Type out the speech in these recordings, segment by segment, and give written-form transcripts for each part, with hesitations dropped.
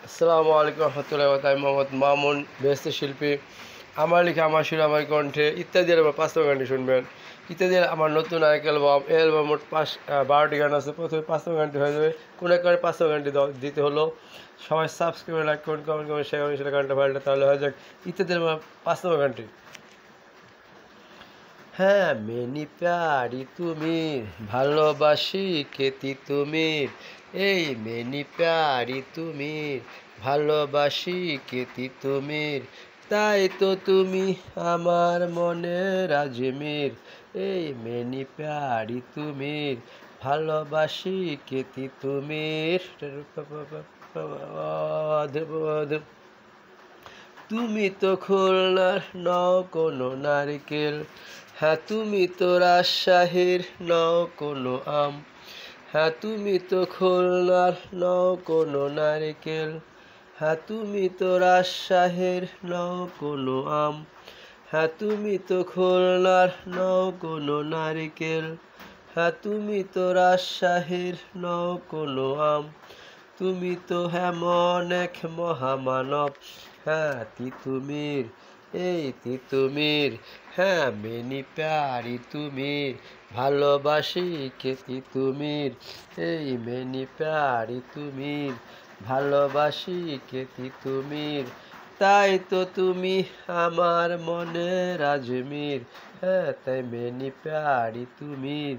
আসসালামু আলাইকুম রহমতুল্লাহ, আমি মোহাম্মদ মামুন, বেহেশতি শিল্পী। আমার লেখা, আমার সুর, আমার কণ্ঠে ইত্যাদি আমার 5টা গানটি শুনবেন। ইত্যাদি আমার নতুন আরেক অ্যালবাম। এই অ্যালবাম মোট 12টি গান আছে। প্রথমে 5টা গানটি হয়ে যাবে, কোনো এক কারণে 5টা গানটি দিতে হলো। সবাই সাবস্ক্রাইব, লাইক করুন, কমেন্ট করুন, শেয়ার করুন, সেটা গানটা ভাইরাল তাহলে হয়ে যাক। ইত্যাদি আমার 5টা গানটি। হ্যাঁ, মেনি প্যারি তুমির, ভালোবাসি কেতি তুমির। এই মেনি প্যারি তুমির, ভালোবাসি কেতি তুমির। তাই তো তুমি আমার মনের আজমির। এই মেনি প্যারি তুমির, ভালোবাসি কেতি তুমির। তুমি তো খুলনার নও কোনো নারকেল। হ্যাঁ, তুমি তো রাজশাহীর নও কোনো আম। হ্যাঁ, তুমি তো খুলনার নও কোনো নারকেল। হ্যাঁ, তুমি তো রাজশাহীর নও কোনো আম। হ্যাঁ, তুমি তো খুলনার নও কোনো নারকেল। হ্যাঁ, তুমি তো রাজশাহীর নও কোনো আম। তুমি তো এমন এক মহামানব। হ্যাঁ, তিতুমির, এই তিতুমির। হ্যাঁ, মেনি প্যারি তুমির, ভালোবাসি কে তিতুমির। এই মেনি প্যারি তুমির, ভালোবাসি কে তিতুমির। তাই তো তুমি আমার মনের আজমির। হ্যাঁ, তাই মেনি প্যারি তুমির,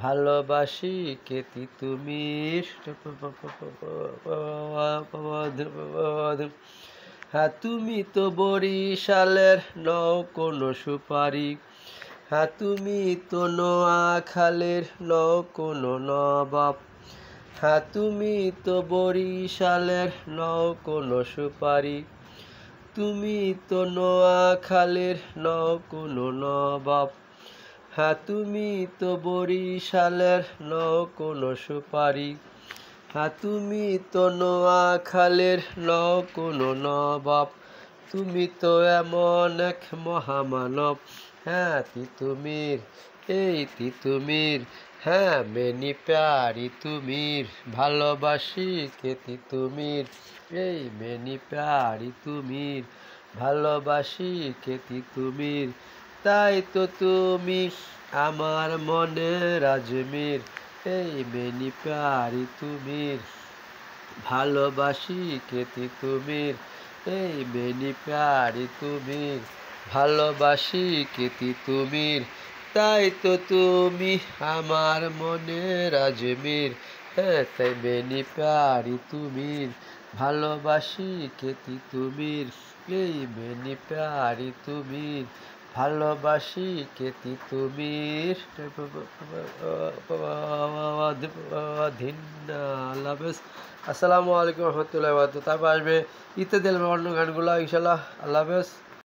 ভালোবাসি কেতি তুমির। হ্যাঁ, তুমি তো বরিশালের নও কোনো সুপারি। হ্যাঁ, তুমি তো নোয়াখালীর নও কোনো নবাব। হ্যাঁ, তুমি তো বরিশালের নও কোনো সুপারি। তুমি তো নোয়াখালীর নও কোনো নবাব। হ্যাঁ, তুমি তো বরিশালের নও কোনো সুপারি। হ্যাঁ, তুমি তো নোয়াখালীর নও কোনো নবাব। তুমি তো এমন এক মহামানব। হ্যাঁ, তিতুমির, এই তিতুমির। হ্যাঁ, মেনি প্যারি তুমির, ভালোবাসি কে তিতুমির। এই মেনি প্যারি তুমির, ভালোবাসি কে তিতুমির। তাই তো তুমি আমার মনের আজমির। এই মেনি প্যারি তুমির, ভালোবাসি কেতি তুমির। এই মেনি প্যারি তুমির, ভালোবাসি কেতি তুমির। তাই তো তুমি আমার মনের আজমির। হ্যাঁ, তাই মেনি প্যারি তুমির, ভালোবাসি কেতি তুমির। এই মেনি প্যারি তুমির, ভালোবাসি কেতি তুমির। আল্লাহ হাফেজ। আসসালামু আলাইকুম রহমতুল্লাহ। তারপর আসবে ইত্যাদি অন্য গানগুলো ইনশাল্লাহ। আল্লাহ হাফেজ।